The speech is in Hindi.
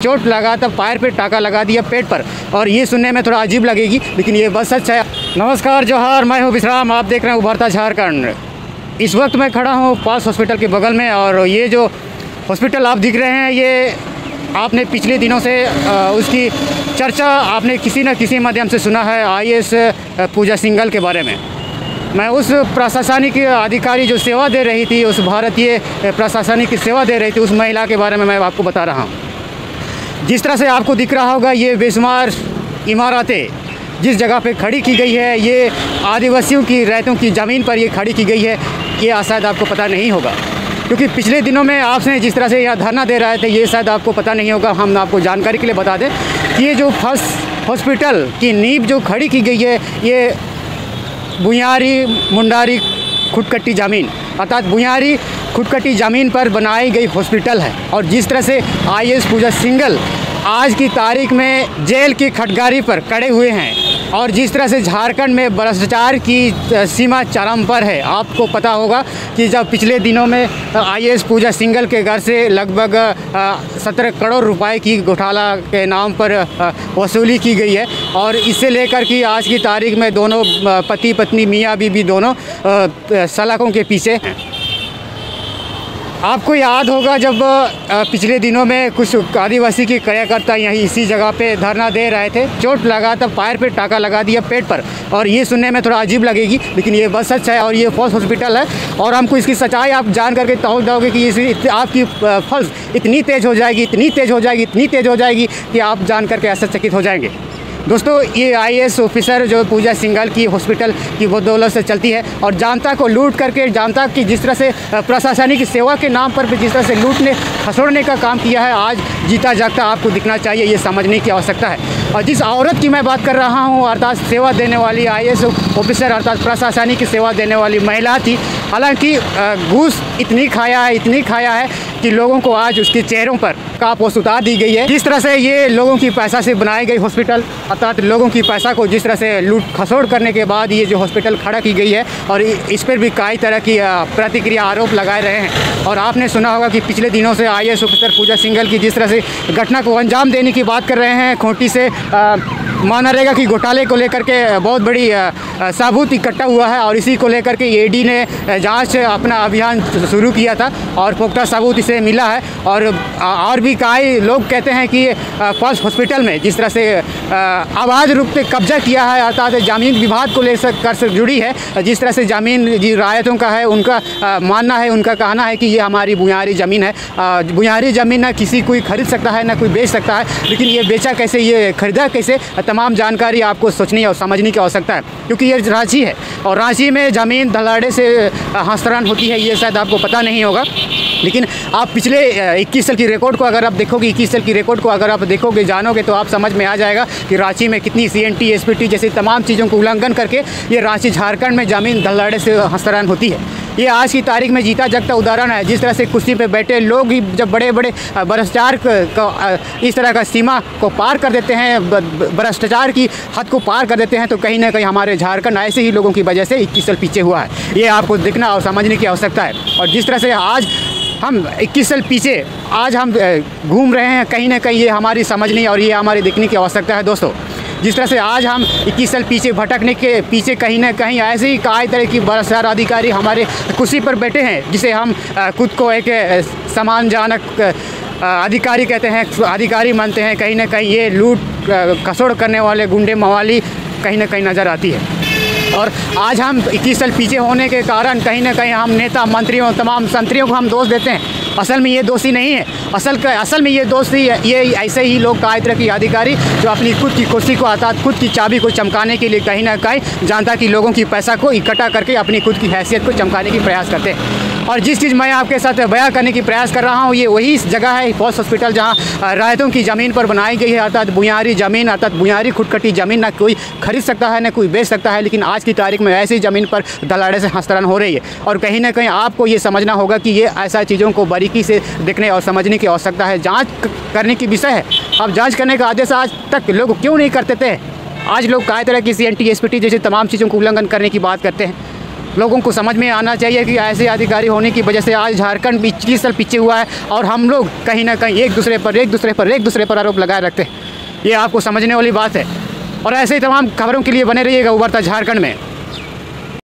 चोट लगा था पैर पे, टाका लगा दिया पेट पर। और ये सुनने में थोड़ा अजीब लगेगी लेकिन ये बस सच है। नमस्कार, जोहार, मैं हूँ विश्राम, आप देख रहे हैं उभरता झारखंड। इस वक्त मैं खड़ा हूँ पास हॉस्पिटल के बगल में और ये जो हॉस्पिटल आप दिख रहे हैं ये आपने पिछले दिनों से उसकी चर्चा आपने किसी न किसी माध्यम से सुना है। IAS पूजा सिंघल के बारे में मैं उस प्रशासनिक अधिकारी जो सेवा दे रही थी, उस भारतीय प्रशासनिक सेवा दे रही थी, उस महिला के बारे में मैं आपको बता रहा हूँ। जिस तरह से आपको दिख रहा होगा ये बेशुमार इमारतें जिस जगह पे खड़ी की गई है, ये आदिवासियों की रैयतों की ज़मीन पर ये खड़ी की गई है। ये शायद आपको पता नहीं होगा क्योंकि पिछले दिनों में आपने जिस तरह से यहाँ धरना दे रहे थे, ये शायद आपको पता नहीं होगा। हम आपको जानकारी के लिए बता दें कि ये जो फर्स्ट हॉस्पिटल की नींव जो खड़ी की गई है, ये भुयारी मुंडारी खुदकट्टी ज़मीन अर्थात भुयारी खुदकट्टी ज़मीन पर बनाई गई हॉस्पिटल है। और जिस तरह से IAS पूजा सिंघल आज की तारीख में जेल की खटगारी पर खड़े हुए हैं और जिस तरह से झारखंड में भ्रष्टाचार की सीमा चरम पर है। आपको पता होगा कि जब पिछले दिनों में IAS पूजा सिंघल के घर से लगभग 17 करोड़ रुपए की घोटाला के नाम पर वसूली की गई है और इससे लेकर कि आज की तारीख में दोनों पति पत्नी मियाँ बीबी दोनों सलाखों के पीछे हैं। आपको याद होगा जब पिछले दिनों में कुछ आदिवासी के कार्यकर्ता यहीं इसी जगह पे धरना दे रहे थे, चोट लगा था पैर पे, टाका लगा दिया पेट पर। और ये सुनने में थोड़ा अजीब लगेगी लेकिन ये बस सच है और ये फॉल्स हॉस्पिटल है। और हमको इसकी सच्चाई आप जान करके तौल जाओगे कि आपकी फल्स इतनी तेज़ हो जाएगी, इतनी तेज़ हो जाएगी, इतनी तेज़ हो जाएगी कि आप जान करके आश्चर्यचकित हो जाएंगे। दोस्तों, ये IAS ऑफिसर जो पूजा सिंघल की हॉस्पिटल की बदौलत से चलती है और जनता को लूट करके, जनता की जिस तरह से प्रशासनिक सेवा के नाम पर भी जिस तरह से लूटने खसोड़ने का काम किया है, आज जीता जागता आपको दिखना चाहिए। ये समझने की आवश्यकता है। और जिस औरत की मैं बात कर रहा हूँ अर्थात सेवा देने वाली IAS ऑफिसर अर्थात प्रशासनिक सेवा देने वाली महिला थी। हालांकि घूस इतनी खाया है कि लोगों को आज उसके चेहरों पर कापोस उतार दी गई है। जिस तरह से ये लोगों की पैसा से बनाई गई हॉस्पिटल अर्थात लोगों की पैसा को जिस तरह से लूट खसोड़ करने के बाद ये जो हॉस्पिटल खड़ा की गई है और इस पर भी कई तरह की प्रतिक्रिया आरोप लगाए रहे हैं। और आपने सुना होगा कि पिछले दिनों से IAS ऑफिसर पूजा सिंघल की जिस तरह से घटना को अंजाम देने की बात कर रहे हैं, खूंटी से मनरेगा की घोटाले को लेकर के बहुत बड़ी सबूत इकट्ठा हुआ है और इसी को लेकर के ED ने जांच अपना अभियान शुरू किया था और पुख्ता सबूत इसे मिला है। और भी कई लोग कहते हैं कि फर्स्ट हॉस्पिटल में जिस तरह से अवैध रूप से कब्जा किया है अर्थात ज़मीन विवाद को लेकर से जुड़ी है। जिस तरह से ज़मीन जी रायतों का है, उनका मानना है, उनका कहना है कि ये हमारी भुयारी ज़मीन है। भुयारी ज़मीन ना किसी कोई खरीद सकता है ना कोई बेच सकता है, लेकिन ये बेचा कैसे, ये खरीदा कैसे, तमाम जानकारी आपको सोचनी और समझने की आवश्यकता है। क्योंकि ये रांची है और रांची में ज़मीन धड़ाधड़ से हस्तांतरण होती है, ये शायद आपको पता नहीं होगा। लेकिन आप पिछले 21 साल की रिकॉर्ड को अगर आप देखोगे, 21 साल की रिकॉर्ड को अगर आप देखोगे, जानोगे तो आप समझ में आ जाएगा कि रांची में कितनी CNT SPT जैसी तमाम चीज़ों को उल्लंघन करके ये रांची झारखंड में ज़मीन धड़ाधड़ से हस्तांतरण होती है। ये आज की तारीख में जीता जागता उदाहरण है। जिस तरह से कुर्सी पे बैठे लोग ही जब बड़े बड़े भ्रष्टाचार को इस तरह का सीमा को पार कर देते हैं, भ्रष्टाचार की हद को पार कर देते हैं, तो कहीं ना कहीं हमारे झारखंड ऐसे ही लोगों की वजह से 21 साल पीछे हुआ है। ये आपको देखना और समझने की आवश्यकता है। और जिस तरह से आज हम 21 साल पीछे आज हम घूम रहे हैं, कहीं ना कहीं ये हमारी समझने और ये हमारी देखने की आवश्यकता है। दोस्तों, जिस तरह से आज हम 21 साल पीछे भटकने के पीछे कहीं ना कहीं ऐसे ही कई तरह की भ्रष्टाचार अधिकारी हमारे कुर्सी पर बैठे हैं, जिसे हम खुद को एक सम्मानजनक अधिकारी कहते हैं, अधिकारी मानते हैं। कहीं ना कहीं ये लूट खसोड़ करने वाले गुंडे मवाली कहीं ना कहीं नज़र आती है। और आज हम 21 साल पीछे होने के कारण कहीं ना कहीं हम नेता मंत्रियों तमाम संतरियों को हम दोष देते हैं। असल में ये दोषी नहीं है, असल में ये दोषी ये ऐसे ही लोग कई तरह की अधिकारी जो अपनी खुद की कुर्सी को अर्थात खुद की चाबी को चमकाने के लिए कहीं ना कहीं जनता की लोगों की पैसा को इकट्ठा करके अपनी खुद की हैसियत को चमकाने की प्रयास करते हैं। और जिस चीज़ मैं आपके साथ बयां करने की प्रयास कर रहा हूँ, ये वही जगह है फॉल्स हॉस्पिटल जहाँ रायतों की ज़मीन पर बनाई गई है अर्थात भुयारी ज़मीन अर्थात भुयारी खुदकट्टी ज़मीन ना कोई खरीद सकता है ना कोई बेच सकता है। लेकिन आज की तारीख में ऐसी ज़मीन पर धड़ाधड़ से हस्तांतरण हो रही है और कहीं ना कहीं आपको ये समझना होगा कि ये ऐसा चीज़ों को बारीकी से देखने और समझने की आवश्यकता है। जाँच करने की विषय है। अब जाँच करने का आदेश आज तक लोग क्यों नहीं करते थे? आज लोग कई तरह की CNT SPT जैसे तमाम चीज़ों को उल्लंघन करने की बात करते हैं। लोगों को समझ में आना चाहिए कि ऐसे अधिकारी होने की वजह से आज झारखंड 20 साल पीछे हुआ है और हम लोग कहीं ना कहीं एक दूसरे पर आरोप लगाए रखते हैं। ये आपको समझने वाली बात है। और ऐसे ही तमाम खबरों के लिए बने रहिएगा उभरता झारखंड में।